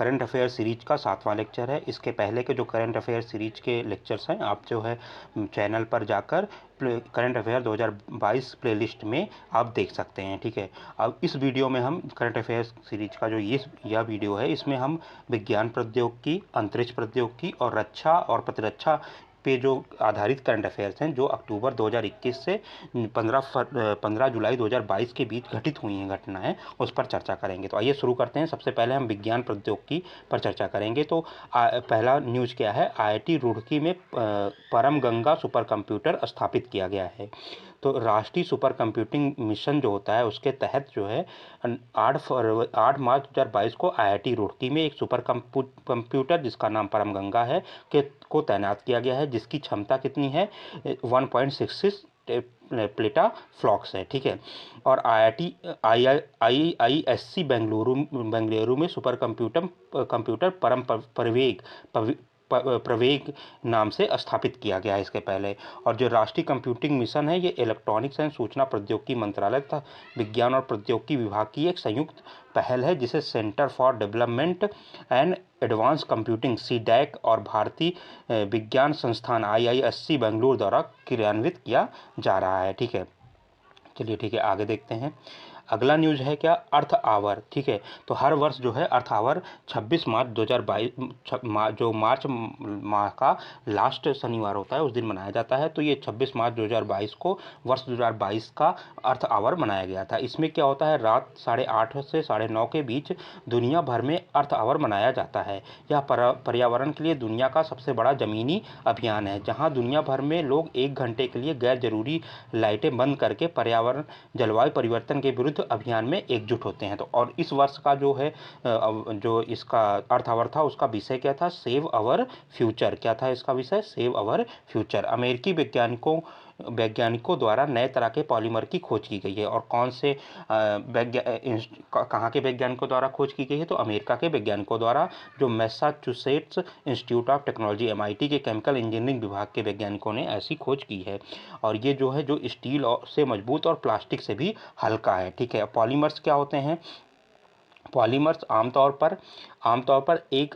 Current affair series का 7वां lecture है। इसके पहले के जो करंट अफेयर सीरीज के लेक्चर्स हैं आप जो है चैनल पर जाकर करंट अफेयर 2022 प्लेलिस्ट में आप देख सकते हैं। ठीक है, अब इस वीडियो में हम करंट अफेयर सीरीज का जो यह वीडियो है इसमें हम विज्ञान प्रौद्योगिकी, अंतरिक्ष प्रौद्योगिकी और रक्षा और प्रतिरक्षा पे जो आधारित करंट अफेयर्स हैं जो अक्टूबर 2021 से 15 जुलाई 2022 के बीच घटित हुई हैं घटनाएं, उस पर चर्चा करेंगे। तो आइए शुरू करते हैं। सबसे पहले हम विज्ञान प्रौद्योगिकी पर चर्चा करेंगे। तो पहला न्यूज़ क्या है, IIT रुड़की में परम गंगा सुपर कंप्यूटर स्थापित किया गया है। तो राष्ट्रीय सुपर कंप्यूटिंग मिशन जो होता है उसके तहत जो है 8 मार्च 2022 को IIT रुड़की में एक सुपर कंप्यूटर जिसका नाम परम गंगा है को तैनात किया गया है, जिसकी क्षमता कितनी है 1.66 पेटा फ्लॉक्स है। ठीक है, और IISc बेंगलुरु में सुपर कंप्यूटर परम प्रवेग नाम से स्थापित किया गया है इसके पहले। और जो राष्ट्रीय कंप्यूटिंग मिशन है ये इलेक्ट्रॉनिक्स एंड सूचना प्रौद्योगिकी मंत्रालय तथा विज्ञान और प्रौद्योगिकी विभाग की एक संयुक्त पहल है जिसे centre for development and advance computing CDAC और भारतीय विज्ञान संस्थान IISc बेंगलुरु द्वारा क्रियान्वित किया जा रहा है। ठीक है, चलिए ठीक है आगे देखते हैं। अगला न्यूज़ है क्या, अर्थ आवर। ठीक है, तो हर वर्ष जो है अर्थ आवर 26 मार्च 2022 जो मार्च माह का लास्ट शनिवार होता है उस दिन मनाया जाता है। तो ये 26 मार्च 2022 को वर्ष 2022 का अर्थ आवर मनाया गया था। इसमें क्या होता है, रात 8:30 से 9:30 के बीच दुनिया भर में अर्थ आवर मनाया जाता है। यह पर्यावरण के लिए दुनिया का सबसे बड़ा ज़मीनी अभियान है जहाँ दुनिया भर में लोग 1 घंटे के लिए गैर जरूरी लाइटें बंद करके पर्यावरण जलवायु परिवर्तन के विरुद्ध अभियान में एकजुट होते हैं। तो और इस वर्ष का जो है जो इसका अर्थ आवर था उसका विषय क्या था, सेव अवर फ्यूचर। क्या था इसका विषय, सेव अवर फ्यूचर। अमेरिकी वैज्ञानिकों द्वारा नए तरह के पॉलीमर की खोज की गई है। और कौन से कहाँ के वैज्ञानिकों द्वारा खोज की गई है, तो अमेरिका के वैज्ञानिकों द्वारा, जो Massachusetts institute of technology MIT के केमिकल इंजीनियरिंग विभाग के वैज्ञानिकों ने ऐसी खोज की है। और ये जो है जो स्टील से मजबूत और प्लास्टिक से भी हल्का है। ठीक है, पॉलीमर्स क्या होते हैं, पॉलीमर्स आमतौर पर एक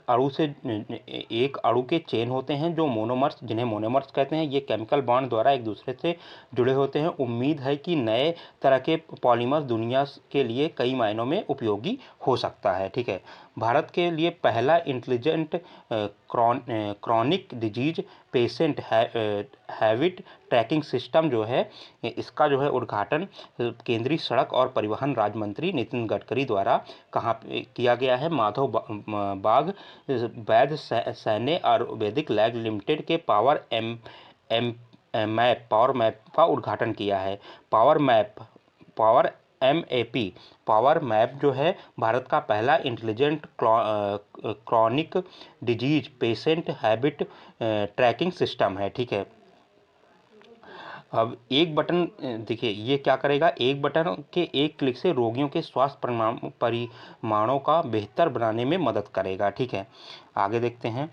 अणु के चेन होते हैं जो मोनोमर्स, जिन्हें मोनोमर्स कहते हैं। ये केमिकल बॉन्ड द्वारा एक दूसरे से जुड़े होते हैं। उम्मीद है कि नए तरह के पॉलीमर्स दुनिया के लिए कई मायनों में उपयोगी हो सकता है। ठीक है, भारत के लिए पहला intelligent chronic disease patient habit tracking system जो है इसका जो है उद्घाटन केंद्रीय सड़क और परिवहन राज्य मंत्री नितिन गडकरी द्वारा कहाँ किया गया है, माधव बाग वैद्य सैन्य आयुर्वेदिक लैब लिमिटेड के पावर मैप का उद्घाटन किया है। पावर मैप जो है भारत का पहला intelligent chronic disease patient habit tracking system है। ठीक है, अब एक बटन देखिए ये क्या करेगा, एक बटन के एक क्लिक से रोगियों के स्वास्थ्य परिमाणों का बेहतर बनाने में मदद करेगा। ठीक है, आगे देखते हैं।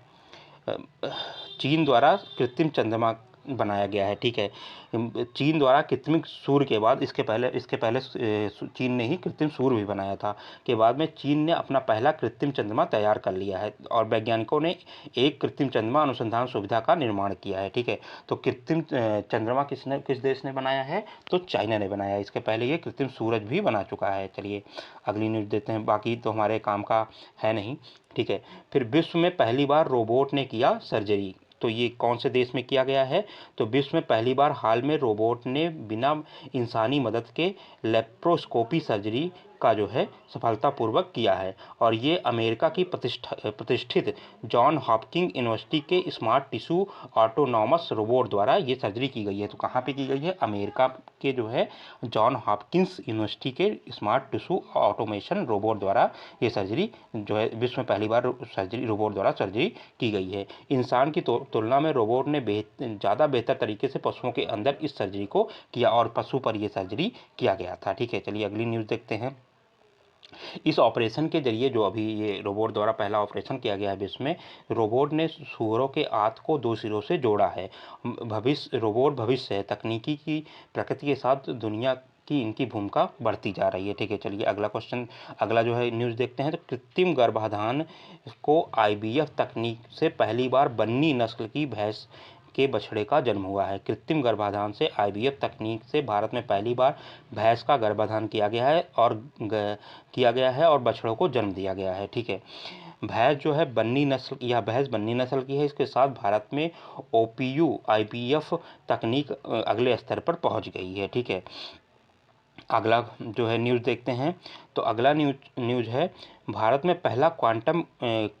चीन द्वारा कृत्रिम चंद्रमा बनाया गया है। ठीक है, चीन द्वारा कृत्रिम सूर्य के बाद इसके पहले चीन ने ही कृत्रिम सूर्य भी बनाया था। के बाद में चीन ने अपना पहला कृत्रिम चंद्रमा तैयार कर लिया है और वैज्ञानिकों ने एक कृत्रिम चंद्रमा अनुसंधान सुविधा का निर्माण किया है। ठीक है, तो कृत्रिम चंद्रमा किस देश ने बनाया है, तो चाइना ने बनाया है। इसके पहले ये कृत्रिम सूरज भी बना चुका है। चलिए अगली न्यूज़ देते हैं, बाकी तो हमारे काम का है नहीं। ठीक है, फिर विश्व में पहली बार रोबोट ने किया सर्जरी। तो ये कौन से देश में किया गया है, तो विश्व में पहली बार हाल में रोबोट ने बिना इंसानी मदद के लेप्रोस्कोपी सर्जरी का जो है सफलतापूर्वक किया है। और ये अमेरिका की प्रतिष्ठित जॉन हॉपकिंस यूनिवर्सिटी के स्मार्ट टिश्यू ऑटोनॉमस रोबोट द्वारा ये सर्जरी की गई है। तो कहाँ पे की गई है, अमेरिका के जो है जॉन हॉपकिंस यूनिवर्सिटी के स्मार्ट टिश्यू ऑटोमेशन रोबोट द्वारा ये सर्जरी जो है विश्व में पहली बार रोबोट द्वारा सर्जरी की गई है। इंसान की तुलना में रोबोट ने ज़्यादा बेहतर तरीके से पशुओं के अंदर इस सर्जरी को किया और पशु पर यह सर्जरी किया गया था। ठीक है, चलिए अगली न्यूज़ देखते हैं। इस ऑपरेशन के जरिए जो अभी ये रोबोट द्वारा पहला ऑपरेशन किया गया है विश्व में, रोबोट ने सूअरों के आंत को 2 सिरों से जोड़ा है। रोबोट भविष्य है, तकनीकी की प्रकृति के साथ दुनिया की इनकी भूमिका बढ़ती जा रही है। ठीक है, चलिए अगला जो है न्यूज़ देखते हैं। तो कृत्रिम गर्भाधान को IVF तकनीक से पहली बार बन्नी नस्ल की भैंस के बछड़े का जन्म हुआ है। कृत्रिम गर्भाधान से IVF तकनीक से भारत में पहली बार भैंस का गर्भाधान किया गया है और बछड़ों को जन्म दिया गया है। ठीक है, भैंस जो है बन्नी नस्ल की है। इसके साथ भारत में OPU IVF तकनीक अगले स्तर पर पहुंच गई है। ठीक है, अगला जो है न्यूज़ देखते हैं। तो अगला न्यूज़ है, भारत में पहला क्वांटम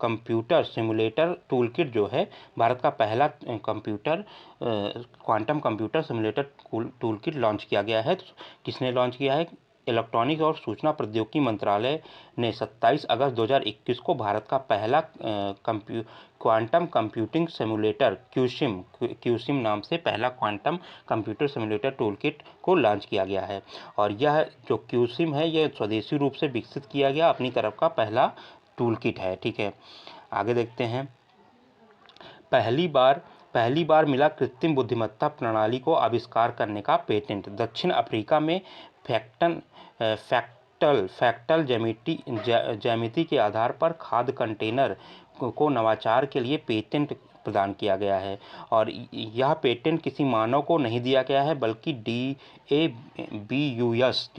कंप्यूटर सिमुलेटर टूलकिट जो है, भारत का पहला quantum computer simulator toolkit launch किया गया है। किसने लॉन्च किया है? इलेक्ट्रॉनिक्स और सूचना प्रौद्योगिकी मंत्रालय ने 27 अगस्त 2021 को भारत का पहला क्वांटम कंप्यूटिंग सिमुलेटर क्यूसिम नाम से पहला क्वांटम कंप्यूटर सिमुलेटर टूलकिट को लॉन्च किया गया है। और यह जो क्यूसिम है, यह स्वदेशी रूप से विकसित किया गया अपनी तरफ का पहला टूलकिट है। ठीक है, आगे देखते हैं। पहली बार मिला कृत्रिम बुद्धिमत्ता प्रणाली को आविष्कार करने का पेटेंट। दक्षिण अफ्रीका में फ्रैक्टल ज्यामिति के आधार पर खाद्य कंटेनर को नवाचार के लिए पेटेंट प्रदान किया गया है। और यह पेटेंट किसी मानव को नहीं दिया गया है, बल्कि DABUS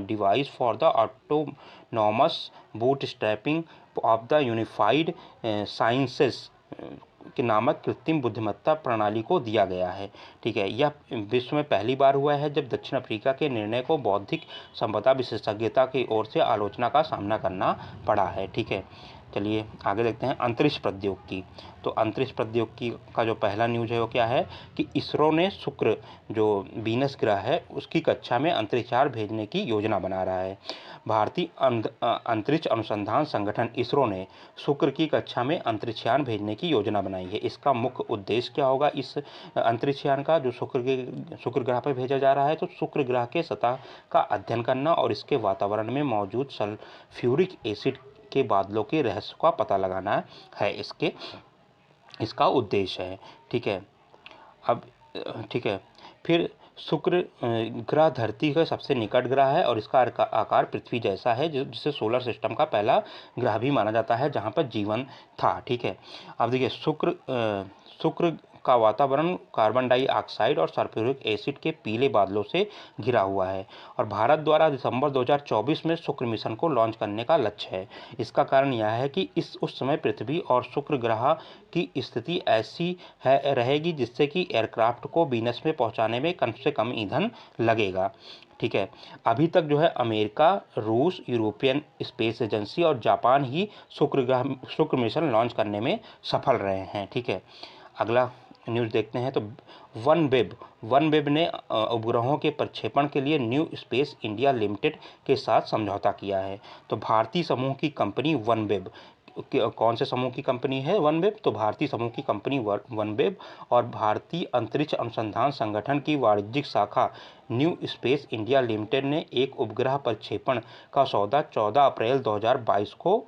device for the autonomous bootstrapping of the unified sciences के नामक कृत्रिम बुद्धिमत्ता प्रणाली को दिया गया है। ठीक है, यह विश्व में पहली बार हुआ है जब दक्षिण अफ्रीका के निर्णय को बौद्धिक संपदा विशेषज्ञता की ओर से आलोचना का सामना करना पड़ा है। ठीक है, चलिए आगे देखते हैं। अंतरिक्ष प्रौद्योगिकी। तो अंतरिक्ष प्रौद्योगिकी का जो पहला न्यूज़ है वो क्या है कि इसरो ने शुक्र जो वीनस ग्रह है उसकी कक्षा में अंतरिक्षयान भेजने की योजना बना रहा है। भारतीय अंतरिक्ष अनुसंधान संगठन इसरो ने शुक्र की कक्षा में अंतरिक्षयान भेजने की योजना बनाई है। इसका मुख्य उद्देश्य क्या होगा इस अंतरिक्षयान का, जो शुक्र ग्रह पर भेजा जा रहा है? तो शुक्र ग्रह के सतह का अध्ययन करना और इसके वातावरण में मौजूद सल्फ्यूरिक एसिड के बादलों के रहस्य का पता लगाना है इसका उद्देश्य है। ठीक है, फिर शुक्र ग्रह धरती का सबसे निकट ग्रह है और इसका आकार पृथ्वी जैसा है, जिसे सोलर सिस्टम का पहला ग्रह भी माना जाता है जहां पर जीवन था। ठीक है, अब देखिए शुक्र का वातावरण कार्बन डाइऑक्साइड और सल्फ्यूरिक एसिड के पीले बादलों से घिरा हुआ है और भारत द्वारा दिसंबर 2024 में शुक्र मिशन को लॉन्च करने का लक्ष्य है। इसका कारण यह है कि उस समय पृथ्वी और शुक्र ग्रह की स्थिति ऐसी रहेगी जिससे कि एयरक्राफ्ट को वीनस में पहुंचाने में कम से कम ईंधन लगेगा। ठीक है, अभी तक जो है अमेरिका, रूस, यूरोपियन स्पेस एजेंसी और जापान ही शुक्र मिशन लॉन्च करने में सफल रहे हैं। ठीक है, अगला न्यूज़ देखते हैं। तो वनवेब ने उपग्रहों के प्रक्षेपण के लिए न्यू स्पेस इंडिया लिमिटेड के साथ समझौता किया है। तो भारतीय समूह की कंपनी वनवेब, कौन से समूह की कंपनी है वनवेब? तो भारतीय समूह की कंपनी वनवेब और भारतीय अंतरिक्ष अनुसंधान संगठन की वाणिज्यिक शाखा न्यू स्पेस इंडिया लिमिटेड ने एक उपग्रह प्रक्षेपण का सौदा 14 अप्रैल 2022 को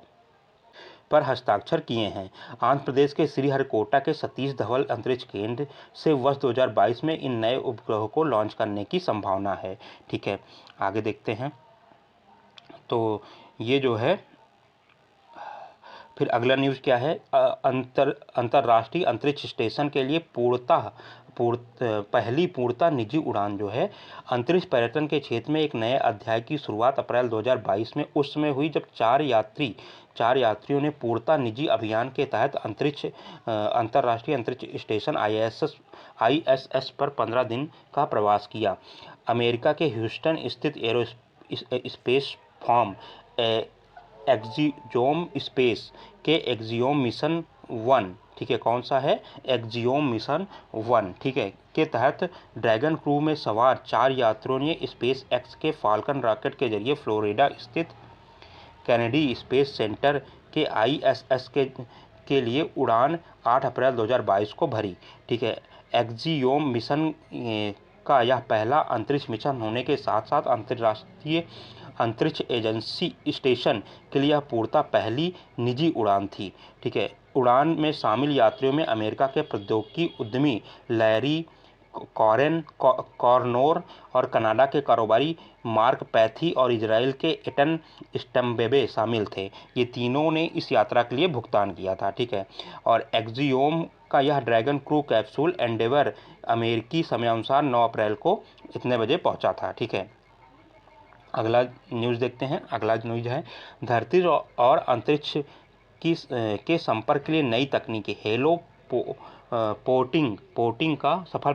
पर हस्ताक्षर किए हैं। आंध्र प्रदेश के श्रीहरिकोटा के सतीश धवन अंतरिक्ष केंद्र से वर्ष 2022 में इन नए उपग्रहों को लॉन्च करने की संभावना है। ठीक है, आगे देखते हैं। तो ये जो है, फिर अगला न्यूज़ क्या है? अंतर्राष्ट्रीय अंतरिक्ष स्टेशन के लिए पहली पूर्णतः निजी उड़ान जो है अंतरिक्ष पर्यटन के क्षेत्र में एक नए अध्याय की शुरुआत अप्रैल 2022 में उस समय हुई जब चार यात्रियों ने पूर्णतः निजी अभियान के तहत अंतर्राष्ट्रीय अंतरिक्ष स्टेशन ISS पर 15 दिन का प्रवास किया। अमेरिका के ह्यूस्टन स्थित एरोस्पेस फॉर्म एक्सियोम स्पेस के एक्सियोम मिशन 1, ठीक है, कौन सा है? एक्सियोम मिशन 1, ठीक है, के तहत ड्रैगन क्रू में सवार 4 यात्रियों ने स्पेस एक्स के फाल्कन रॉकेट के जरिए फ्लोरिडा स्थित कैनेडी स्पेस सेंटर के ISS के लिए उड़ान 8 अप्रैल 2022 को भरी। ठीक है, एक्सियोम मिशन का यह पहला अंतरिक्ष मिशन होने के साथ साथ अंतर्राष्ट्रीय अंतरिक्ष एजेंसी स्टेशन के लिए पूर्णतः पहली निजी उड़ान थी। ठीक है, उड़ान में शामिल यात्रियों में अमेरिका के प्रौद्योगिकी उद्यमी लैरी कॉरनोर और कनाडा के कारोबारी मार्क पैथी और इजराइल के एटन स्टम्बेबे शामिल थे। ये तीनों ने इस यात्रा के लिए भुगतान किया था, ठीक है। और एक्सियोम का यह ड्रैगन क्रू कैप्सूल एंडेवर अमेरिकी समयानुसार 9 अप्रैल को इतने बजे पहुंचा था, ठीक है। अगला न्यूज़ देखते हैं। अगला न्यूज़ है धरती और अंतरिक्ष के संपर्क के लिए नई तकनीकी हेलो पोर्टिंग का सफल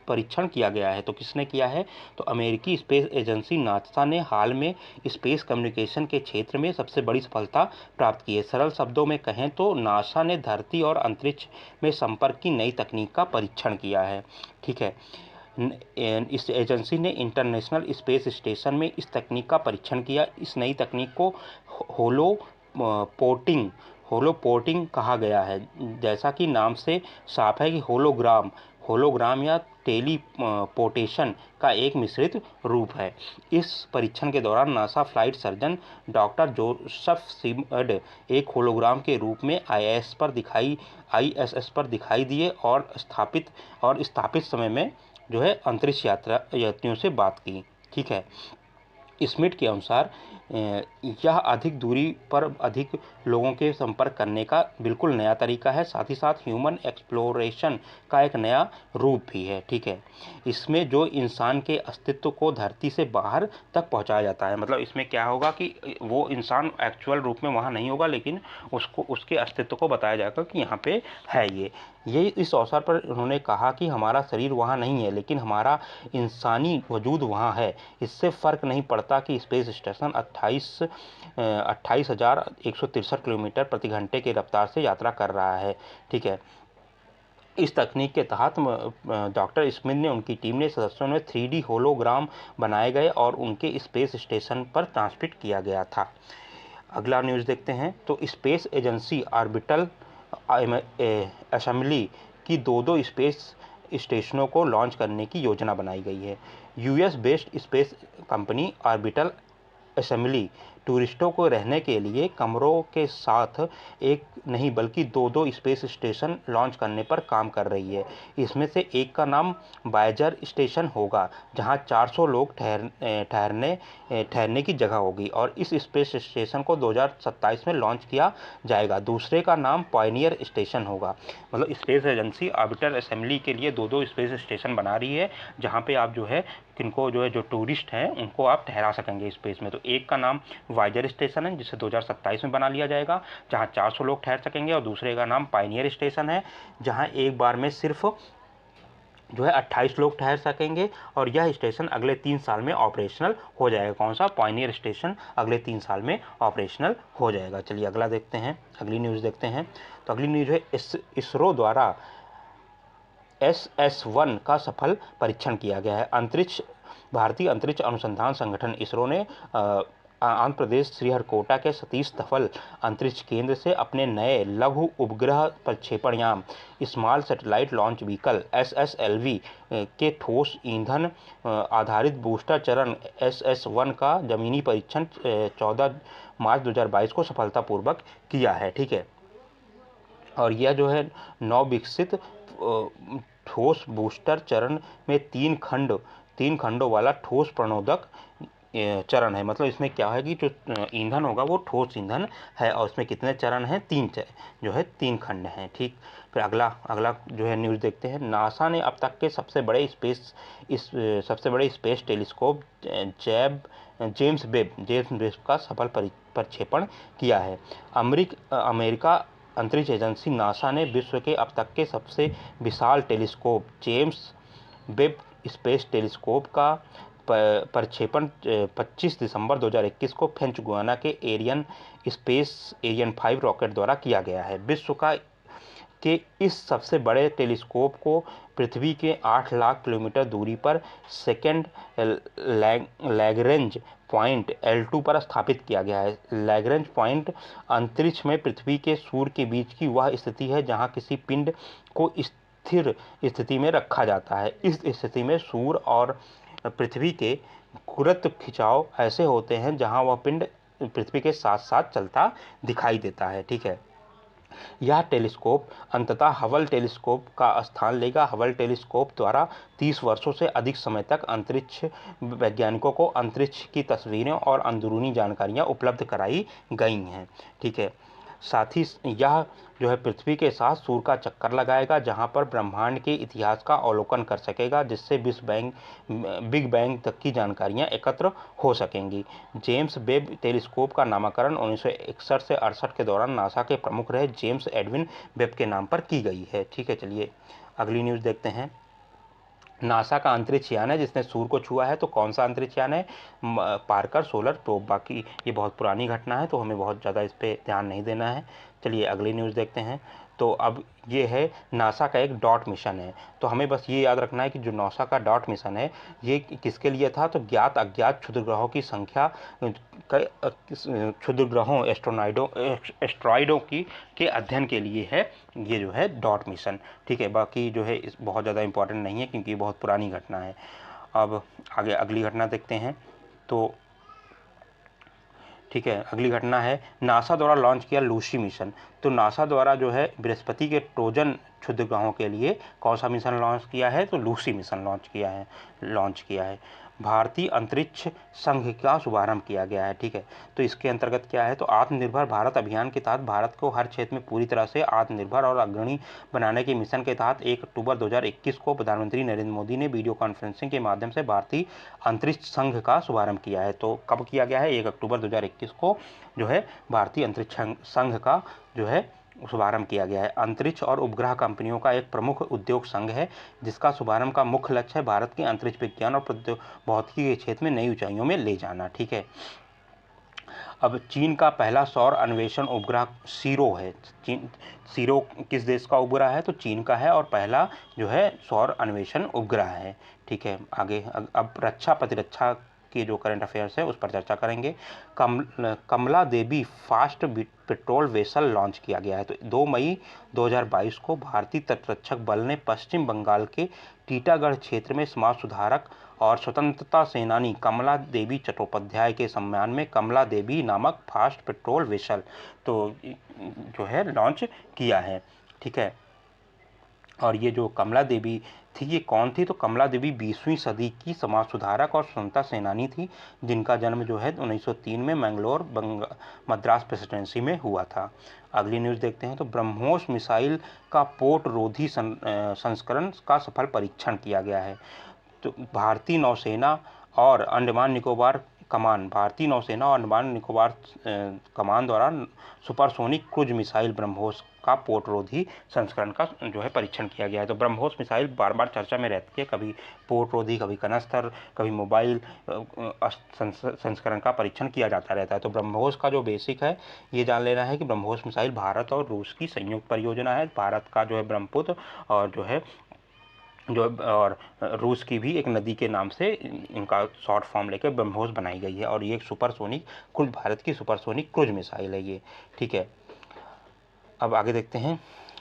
परीक्षण किया गया है। तो किसने किया है? तो अमेरिकी स्पेस एजेंसी नासा ने हाल में स्पेस कम्युनिकेशन के क्षेत्र में सबसे बड़ी सफलता प्राप्त की है। सरल शब्दों में कहें तो नासा ने धरती और अंतरिक्ष में संपर्क की नई तकनीक का परीक्षण किया है, ठीक है। इस एजेंसी ने इंटरनेशनल स्पेस स्टेशन में इस तकनीक का परीक्षण किया। इस नई तकनीक को होलोपोर्टिंग कहा गया है। जैसा कि नाम से साफ है कि होलोग्राम या टेलीपोर्टेशन का एक मिश्रित रूप है। इस परीक्षण के दौरान NASA flight surgeon doctor Joseph simmered एक होलोग्राम के रूप में आईएसएस पर दिखाई दिए और स्थापित समय में जो है अंतरिक्ष यात्रियों से बात की, ठीक है। स्मिथ के अनुसार यह अधिक दूरी पर अधिक लोगों के संपर्क करने का बिल्कुल नया तरीका है, साथ ही साथ ह्यूमन एक्सप्लोरेशन का एक नया रूप भी है, ठीक है। इसमें जो इंसान के अस्तित्व को धरती से बाहर तक पहुंचाया जाता है, मतलब इसमें क्या होगा कि वो इंसान एक्चुअल रूप में वहाँ नहीं होगा, लेकिन उसके अस्तित्व को बताया जाएगा कि यहाँ पे है ये इस अवसर पर उन्होंने कहा कि हमारा शरीर वहाँ नहीं है, लेकिन हमारा इंसानी वजूद वहाँ है। इससे फ़र्क नहीं पड़ता कि स्पेस स्टेशन 28,163 किलोमीटर प्रति घंटे की रफ्तार से यात्रा कर रहा है, ठीक है। इस तकनीक के तहत डॉक्टर स्मिथ ने उनकी टीम ने सदस्यों ने 3D होलोग्राम बनाए गए और उनके स्पेस स्टेशन पर ट्रांसमिट किया गया था। अगला न्यूज़ देखते हैं। तो स्पेस एजेंसी ऑर्बिटल असेंबली की दो स्पेस स्टेशनों को लॉन्च करने की योजना बनाई गई है। US based space company orbital assembly टूरिस्टों को रहने के लिए कमरों के साथ एक नहीं बल्कि दो स्पेस स्टेशन लॉन्च करने पर काम कर रही है। इसमें से एक का नाम वायेजर स्टेशन होगा, जहां 400 लोग ठहरने की जगह होगी और इस स्पेस स्टेशन को 2027 में लॉन्च किया जाएगा। दूसरे का नाम पायनियर स्टेशन होगा। मतलब स्पेस एजेंसी ऑर्बिटर असेंबली के लिए दो स्पेस स्टेशन बना रही है, जहाँ पे आप जो है किनको जो है जो टूरिस्ट हैं उनको आप ठहरा सकेंगे स्पेस में। तो एक का नाम वायेजर स्टेशन है, जिसे 2027 में बना लिया जाएगा, जहाँ 400 लोग ठहर सकेंगे, और दूसरे का नाम पायनियर स्टेशन है, जहाँ एक बार में सिर्फ जो है 28 लोग ठहर सकेंगे, और यह स्टेशन अगले 3 साल में ऑपरेशनल हो जाएगा। कौन सा? पायनियर स्टेशन अगले 3 साल में ऑपरेशनल हो जाएगा। चलिए अगला देखते हैं, अगली न्यूज़ देखते हैं। तो अगली न्यूज़ है इसरो द्वारा SS-1 का सफल परीक्षण किया गया है। भारतीय अंतरिक्ष अनुसंधान संगठन इसरो ने आंध्र प्रदेश श्रीहरिकोटा के सतीश धवन अंतरिक्ष केंद्र से अपने नए लघु उपग्रह प्रक्षेपण यान small satellite launch vehicle SSLV के ठोस ईंधन आधारित बूस्टर चरण SS-1 का जमीनी परीक्षण 14 मार्च 2022 को सफलतापूर्वक किया है, ठीक है। और यह जो है नवविकसित ठोस बूस्टर चरण में तीन खंडों वाला ठोस प्रणोदक चरण है। मतलब इसमें क्या है कि जो ईंधन होगा वो ठोस ईंधन है, और उसमें कितने चरण हैं? 3 खंड हैं, ठीक। फिर अगला जो है न्यूज़ देखते हैं। नासा ने अब तक के सबसे बड़े स्पेस टेलीस्कोप जेम्स वेब का सफल प्रक्षेपण किया है। अमेरिका अंतरिक्ष एजेंसी नासा ने विश्व के अब तक के सबसे विशाल telescope James Webb space telescope का प्रक्षेपण 25 दिसंबर 2021 को फ्रेंच गुयाना के एरियन 5 रॉकेट द्वारा किया गया है। विश्व के इस सबसे बड़े टेलीस्कोप को पृथ्वी के 8 लाख किलोमीटर दूरी पर सेकेंड लैग्रेंज पॉइंट L2 पर स्थापित किया गया है। लैग्रेंज पॉइंट अंतरिक्ष में पृथ्वी के सूर्य के बीच की वह स्थिति है जहां किसी पिंड को स्थिर स्थिति में रखा जाता है। इस स्थिति में सूर्य और पृथ्वी के गुरुत्व खिंचाव ऐसे होते हैं जहां वह पिंड पृथ्वी के साथ साथ चलता दिखाई देता है, ठीक है। यह टेलीस्कोप अंततः हबल टेलीस्कोप का स्थान लेगा। हबल टेलीस्कोप द्वारा 30 वर्षों से अधिक समय तक अंतरिक्ष वैज्ञानिकों को अंतरिक्ष की तस्वीरें और अंदरूनी जानकारियां उपलब्ध कराई गई हैं। ठीक है, साथ ही यह जो है पृथ्वी के साथ सूर्य का चक्कर लगाएगा, जहां पर ब्रह्मांड के इतिहास का अवलोकन कर सकेगा, जिससे बिग बैंग तक की जानकारियां एकत्र हो सकेंगी। जेम्स वेब टेलीस्कोप का नामकरण 1961 से 68 के दौरान नासा के प्रमुख रहे जेम्स एडविन वेब के नाम पर की गई है। ठीक है, चलिए अगली न्यूज़ देखते हैं। नासा का अंतरिक्ष यान है जिसने सूर्य को छुआ है। तो कौन सा अंतरिक्ष यान है? Parker solar probe. बाकी ये बहुत पुरानी घटना है तो हमें बहुत ज़्यादा इस पर ध्यान नहीं देना है। चलिए अगली न्यूज़ देखते हैं। तो अब ये है नासा का एक डॉट मिशन है। तो हमें बस ये याद रखना है कि जो नासा का डॉट मिशन है ये किसके लिए था? तो ज्ञात अज्ञात क्षुद्रग्रहों की संख्या, क्षुद्रग्रहों एस्ट्रॉइडों की के अध्ययन के लिए है ये जो है डॉट मिशन। ठीक है, बाकी जो है इस बहुत ज़्यादा इंपॉर्टेंट नहीं है क्योंकि ये बहुत पुरानी घटना है। अब आगे अगली घटना देखते हैं। तो ठीक है, अगली घटना है नासा द्वारा लॉन्च किया लूसी मिशन। तो नासा द्वारा जो है बृहस्पति के ट्रोजन क्षुद्रग्रहों के लिए कौन सा मिशन लॉन्च किया है? तो लूसी मिशन लॉन्च किया है। भारतीय अंतरिक्ष संघ का शुभारंभ किया गया है। ठीक है, तो इसके अंतर्गत क्या है? तो आत्मनिर्भर भारत अभियान के तहत भारत को हर क्षेत्र में पूरी तरह से आत्मनिर्भर और अग्रणी बनाने के मिशन के तहत 1 अक्टूबर 2021 को प्रधानमंत्री नरेंद्र मोदी ने वीडियो कॉन्फ्रेंसिंग के माध्यम से भारतीय अंतरिक्ष संघ का शुभारंभ किया है। तो कब किया गया है? 1 अक्टूबर 2021 को जो है भारतीय अंतरिक्ष संघ का जो है शुभारंभ किया गया है। अंतरिक्ष और उपग्रह कंपनियों का एक प्रमुख उद्योग संघ है जिसका शुभारंभ का मुख्य लक्ष्य है भारत के अंतरिक्ष विज्ञान और प्रौद्योगिकी के क्षेत्र में नई ऊंचाइयों में ले जाना। ठीक है, अब चीन का पहला सौर अन्वेषण उपग्रह सीरो है। सीरो किस देश का उपग्रह है? तो चीन का है और पहला जो है सौर अन्वेषण उपग्रह है। ठीक है, आगे अब रक्षा प्रतिरक्षा के जो करंट अफेयर्स है उस पर चर्चा करेंगे। कमला देवी फास्ट पेट्रोल वेसल लॉन्च किया गया है। तो 2 मई 2022 को भारतीय तटरक्षक बल ने पश्चिम बंगाल के टीटागढ़ क्षेत्र में समाज सुधारक और स्वतंत्रता सेनानी कमला देवी चट्टोपाध्याय के सम्मान में कमला देवी नामक फास्ट पेट्रोल वेसल तो जो है लॉन्च किया है। ठीक है, और ये जो कमला देवी थी ये कौन थी? तो कमला देवी 20वीं सदी की समाज सुधारक और स्वतंत्रता सेनानी थी जिनका जन्म जो है 1903 में मैंगलोर मद्रास प्रेसिडेंसी में हुआ था। अगली न्यूज़ देखते हैं। तो ब्रह्मोस मिसाइल का पोत रोधी संस्करण का सफल परीक्षण किया गया है। तो भारतीय नौसेना और अंडमान निकोबार कमान द्वारा सुपरसोनिक क्रूज मिसाइल ब्रह्मोस का पोतरोधी संस्करण का जो है परीक्षण किया गया है। तो ब्रह्मोस मिसाइल बार बार चर्चा में रहती है, कभी पोतरोधी, कभी कनस्तर, कभी मोबाइल संस्करण का परीक्षण किया जाता रहता है। तो ब्रह्मोस का जो बेसिक है ये जान लेना है कि ब्रह्मोस मिसाइल भारत और रूस की संयुक्त परियोजना है। भारत का जो है ब्रह्मपुत्र और रूस की भी एक नदी के नाम से इनका शॉर्ट फॉर्म लेकर ब्रह्मोस बनाई गई है और ये एक भारत की सुपरसोनिक क्रूज मिसाइल है ये। ठीक है, अब आगे देखते हैं।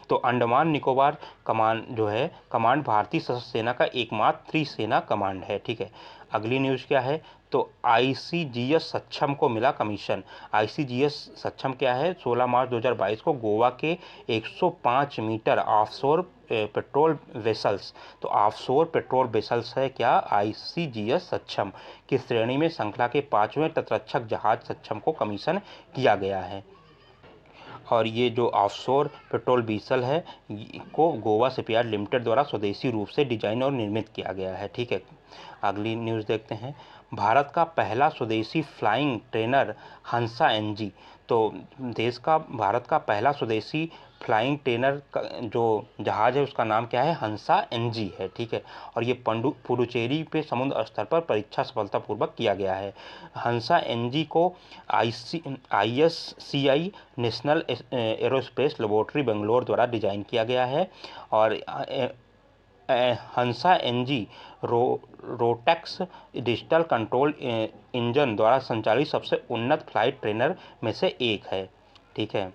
तो अंडमान निकोबार कमांड भारतीय सशस्त्र सेना का एकमात्र त्रिसेना कमांड है। ठीक है, अगली न्यूज़ क्या है? तो ICGS सक्षम को मिला कमीशन। ICGS सक्षम क्या है? 16 मार्च 2022 को गोवा के 105 मीटर ऑफशोर पेट्रोल वेसल्स। तो ऑफशोर पेट्रोल वेसल्स है क्या? ICGS सक्षम की श्रेणी में श्रृंखला के 5वें तटरक्षक जहाज सक्षम को कमीशन किया गया है और ये जो ऑफशोर पेट्रोल वेसल है को गोवा शिपयार्ड लिमिटेड द्वारा स्वदेशी रूप से डिजाइन और निर्मित किया गया है। ठीक है, अगली न्यूज़ देखते हैं। भारत का पहला स्वदेशी फ्लाइंग ट्रेनर हंसा NG। तो भारत का पहला स्वदेशी फ्लाइंग ट्रेनर का जो जहाज़ है उसका नाम क्या है? हंसा NG है। ठीक है, और ये पुडुचेरी पे समुद्र स्तर पर परीक्षा सफलतापूर्वक किया गया है। हंसा NG को ISCI national aerospace laboratory Bangalore द्वारा डिजाइन किया गया है और हंसा NG Rotex digital control engine द्वारा संचालित सबसे उन्नत फ्लाइट ट्रेनर में से एक है। ठीक है,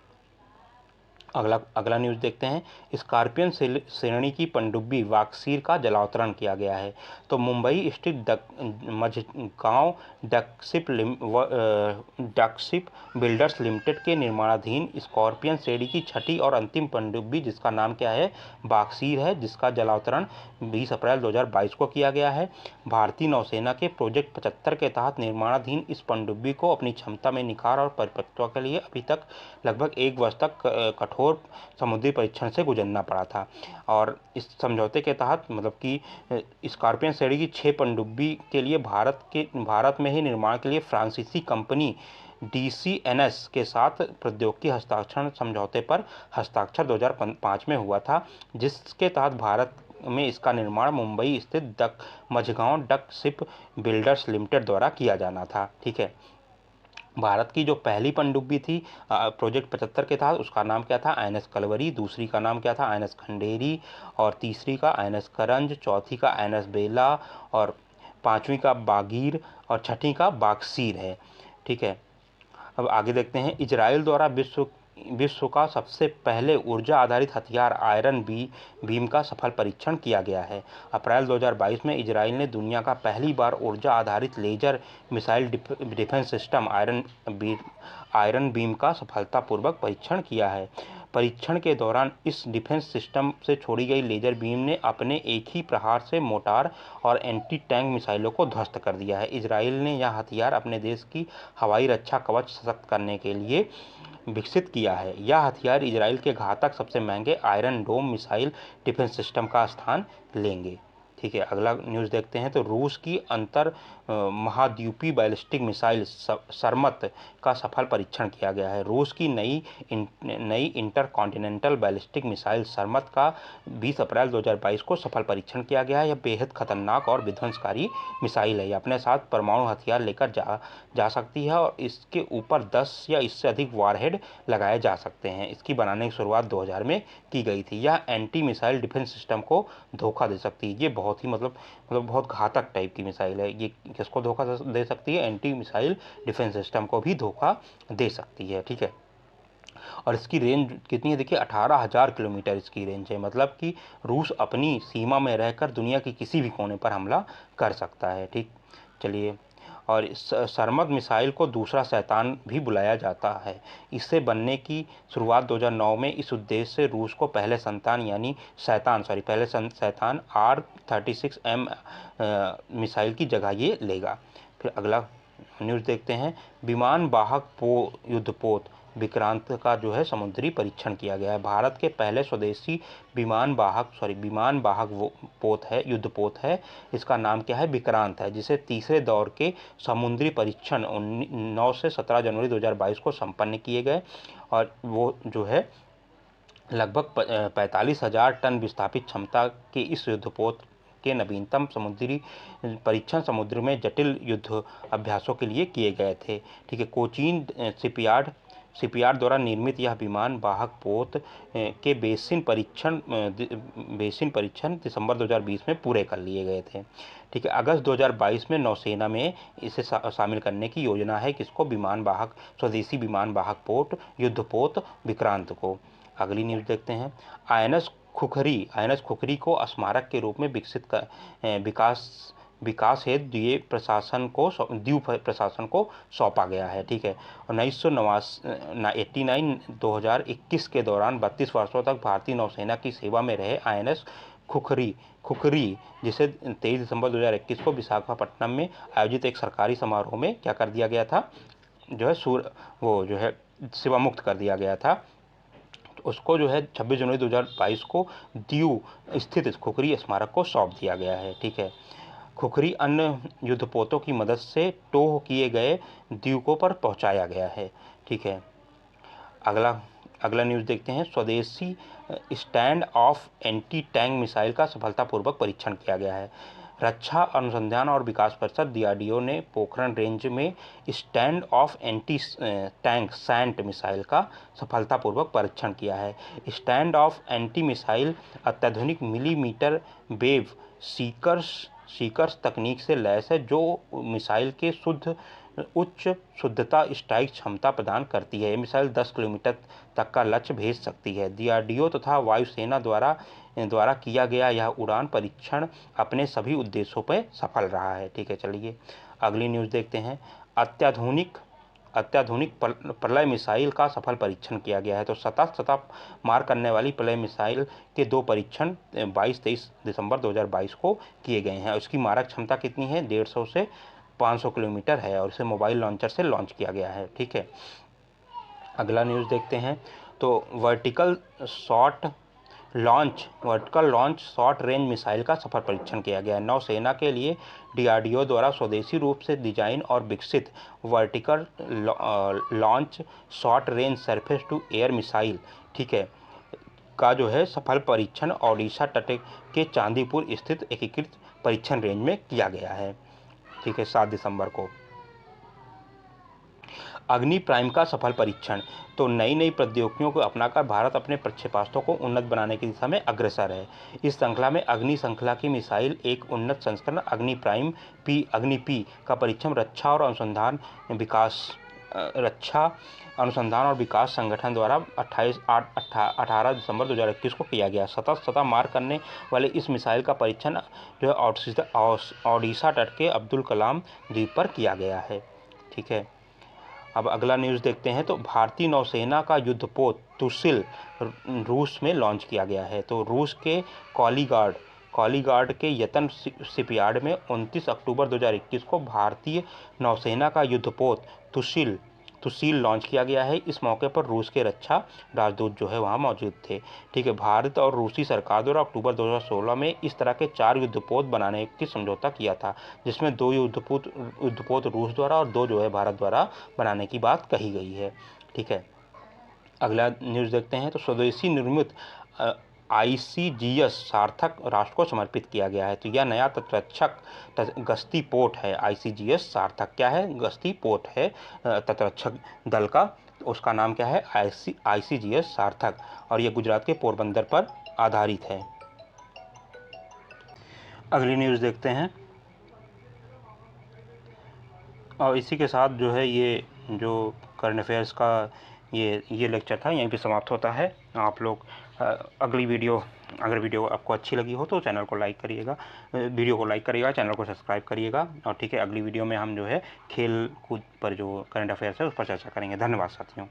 अगला अगला न्यूज़ देखते हैं। स्कॉर्पियन श्रेणी की पनडुब्बी वाक्सीर का जलावतरण किया गया है। तो मुंबई स्थित मझगांव डकशिप बिल्डर्स लिमिटेड के निर्माणाधीन स्कॉर्पियन श्रेणी की छठी और अंतिम पनडुब्बी, जिसका नाम क्या है, वाक्सीर है, जिसका जलावतरण 20 अप्रैल 2022 को किया गया है। भारतीय नौसेना के प्रोजेक्ट 75 के तहत निर्माणाधीन इस पनडुब्बी को अपनी क्षमता में निखार और परिपक्वता के लिए अभी तक लगभग 1 वर्ष तक कठोर समुद्री परीक्षण से गुजरना पड़ा था। और इस समझौते के तहत मतलब कि स्कॉर्पियन श्रेणी की 6 पनडुब्बी के लिए भारत में ही निर्माण के लिए फ्रांसीसी कंपनी DCNS के साथ प्रौद्योगिकी हस्ताक्षर समझौते पर हस्ताक्षर 2005 में हुआ था, जिसके तहत भारत में इसका निर्माण मुंबई स्थित Mazagon dock ship builders limited द्वारा किया जाना था। ठीक है। भारत की जो पहली पनडुब्बी थी प्रोजेक्ट 75 के तहत, उसका नाम क्या था, INS कलवरी। दूसरी का नाम क्या था, INS खंडेरी। और तीसरी का INS करंज। चौथी का INS बेला। और पांचवी का बागीर। और छठी का बाक्सीर है। ठीक है। अब आगे देखते हैं। इजराइल द्वारा विश्व का सबसे पहले ऊर्जा आधारित हथियार आयरन बीम का सफल परीक्षण किया गया है। अप्रैल 2022 में इजराइल ने दुनिया का पहली बार ऊर्जा आधारित laser missile defence system iron beam का सफलतापूर्वक परीक्षण किया है। परीक्षण के दौरान इस डिफेंस सिस्टम से छोड़ी गई लेजर बीम ने अपने एक ही प्रहार से मोर्टार और एंटी टैंक मिसाइलों को ध्वस्त कर दिया है। इजराइल ने यह हथियार अपने देश की हवाई रक्षा कवच सशक्त करने के लिए विकसित किया है। यह हथियार इजराइल के घातक सबसे महंगे iron dome missile defence system का स्थान लेंगे। ठीक है। अगला न्यूज़ देखते हैं। तो रूस की अंतर महाद्वीपीय बैलिस्टिक मिसाइल सरमत का सफल परीक्षण किया गया है। रूस की नई इंटरकॉन्टिनेंटल बैलिस्टिक मिसाइल सरमत का 20 अप्रैल 2022 को सफल परीक्षण किया गया है। यह बेहद खतरनाक और विध्वंसकारी मिसाइल है। यह अपने साथ परमाणु हथियार लेकर जा सकती है और इसके ऊपर 10 या इससे अधिक वारहेड लगाए जा सकते हैं। इसकी बनाने की शुरुआत 2000 में की गई थी। यह एंटी मिसाइल डिफेंस सिस्टम को धोखा दे सकती है। ये बहुत ही मतलब बहुत घातक टाइप की मिसाइल है। ये किसको धोखा दे सकती है, एंटी मिसाइल डिफेंस सिस्टम को भी धोखा दे सकती है। ठीक है। और इसकी रेंज कितनी है, देखिए 18,000 किलोमीटर इसकी रेंज है। मतलब कि रूस अपनी सीमा में रहकर दुनिया की किसी भी कोने पर हमला कर सकता है। ठीक, चलिए। और इस सरमत मिसाइल को दूसरा शैतान भी बुलाया जाता है। इससे बनने की शुरुआत 2009 में इस उद्देश्य से रूस को पहले शैतान R-36M मिसाइल की जगह ये लेगा। फिर अगला न्यूज़ देखते हैं। विमान वाहक युद्धपोत विक्रांत का जो है समुद्री परीक्षण किया गया है। भारत के पहले स्वदेशी विमान वाहक पोत है, युद्धपोत है। इसका नाम क्या है, विक्रांत है, जिसे तीसरे दौर के समुद्री परीक्षण 9 से 17 जनवरी 2022 को संपन्न किए गए। और वो जो है लगभग 45,000 टन विस्थापित क्षमता के इस युद्धपोत के नवीनतम समुद्री परीक्षण समुद्र में जटिल युद्ध अभ्यासों के लिए किए गए थे। ठीक है। कोचीन शिपयार्ड द्वारा निर्मित यह विमान वाहक पोत के बेसिन परीक्षण दिसंबर 2020 में पूरे कर लिए गए थे। ठीक है। अगस्त 2022 में नौसेना में इसे शामिल करने की योजना है, किसको, स्वदेशी विमान वाहक युद्धपोत विक्रांत को। अगली न्यूज़ देखते हैं। INS खुखरी को स्मारक के रूप में विकास हेतु द्वीप प्रशासन को सौंपा गया है। ठीक है। 1989-2021 के दौरान 32 वर्षों तक भारतीय नौसेना की सेवा में रहे INS खुखरी, जिसे 23 दिसंबर 2021 को विशाखापट्टनम में आयोजित एक सरकारी समारोह में क्या कर दिया गया था, जो है सेवा मुक्त कर दिया गया था। उसको जो है 26 जनवरी 2022 को दीव स्थित खुखरी स्मारक को सौंप दिया गया है। ठीक है। खुखरी अन्य युद्धपोतों की मदद से टोह किए गए द्वीपों पर पहुंचाया गया है। ठीक है। अगला न्यूज़ देखते हैं। स्वदेशी stand off anti tank missile का सफलतापूर्वक परीक्षण किया गया है। रक्षा अनुसंधान और विकास परिषद DRDO ने पोखरण रेंज में stand off anti tank SANT missile का सफलतापूर्वक परीक्षण किया है। स्टैंड ऑफ एंटी मिसाइल अत्याधुनिक मिलीमीटर वेव सीकर्स तकनीक से लैस है, जो मिसाइल के शुद्ध उच्च शुद्धता स्ट्राइक क्षमता प्रदान करती है। ये मिसाइल 10 किलोमीटर तक का लक्ष्य भेज सकती है। डीआरडीओ तथा वायुसेना द्वारा किया गया यह उड़ान परीक्षण अपने सभी उद्देश्यों पर सफल रहा है। ठीक है, चलिए अगली न्यूज़ देखते हैं। अत्याधुनिक प्रलय मिसाइल का सफल परीक्षण किया गया है। तो सतह मार करने वाली प्रलय मिसाइल के 2 परीक्षण 22-23 दिसंबर 2022 को किए गए हैं। उसकी मारक क्षमता कितनी है? 150 से 500 किलोमीटर है और इसे मोबाइल लॉन्चर से लॉन्च किया गया है। ठीक है, अगला न्यूज़ देखते हैं। तो vertical launch short range missile का सफल परीक्षण किया गया है। नौसेना के लिए डीआरडीओ द्वारा स्वदेशी रूप से डिजाइन और विकसित vertical launch short range surface to air missile, ठीक है, का जो है सफल परीक्षण ओडिशा तट के चांदीपुर स्थित एकीकृत परीक्षण रेंज में किया गया है। ठीक है, 7 दिसंबर को। अग्नि प्राइम का सफल परीक्षण। तो नई प्रौद्योगिकियों को अपनाकर भारत अपने प्रक्षेपास्त्रों को उन्नत बनाने की दिशा में अग्रसर है। इस श्रृंखला में अग्नि श्रृंखला की मिसाइल एक उन्नत संस्करण अग्नि पी का परीक्षण रक्षा अनुसंधान और विकास संगठन द्वारा 18 दिसंबर 2021 को किया गया। सतह मार करने वाले इस मिसाइल का परीक्षण जो है ओडिशा तट के अब्दुल कलाम द्वीप पर किया गया है। ठीक है, अब अगला न्यूज़ देखते हैं। तो भारतीय नौसेना का युद्धपोत तुसिल रूस में लॉन्च किया गया है। तो रूस के कॉलीगार्ड के यतन शिपयार्ड में 29 अक्टूबर 2021 को भारतीय नौसेना का युद्धपोत तुसिल लॉन्च किया गया है। इस मौके पर रूस के रक्षा राजदूत जो है वहाँ मौजूद थे। ठीक है, भारत और रूसी सरकार द्वारा अक्टूबर 2016 में इस तरह के 4 युद्धपोत बनाने की समझौता किया था, जिसमें 2 युद्धपोत रूस द्वारा और 2 जो है भारत द्वारा बनाने की बात कही गई है। ठीक है, अगला न्यूज़ देखते हैं। तो स्वदेशी निर्मित ICGS सार्थक राष्ट्र को समर्पित किया गया है। तो यह नया तटरक्षक गश्ती पोत है। ICGS सार्थक क्या है? गश्ती पोत है तटरक्षक दल का। उसका नाम क्या है? ICGS सार्थक, और यह गुजरात के पोरबंदर पर आधारित है। अगली न्यूज़ देखते हैं। और इसी के साथ जो है ये जो करंट अफेयर्स का ये लेक्चर था यहीं पे समाप्त होता है। आप लोग अगर वीडियो आपको अच्छी लगी हो तो चैनल को लाइक करिएगा, वीडियो को लाइक करिएगा, चैनल को सब्सक्राइब करिएगा। और ठीक है, अगली वीडियो में हम जो है खेल कूद पर जो करंट अफेयर्स है उस पर चर्चा करेंगे। धन्यवाद साथियों।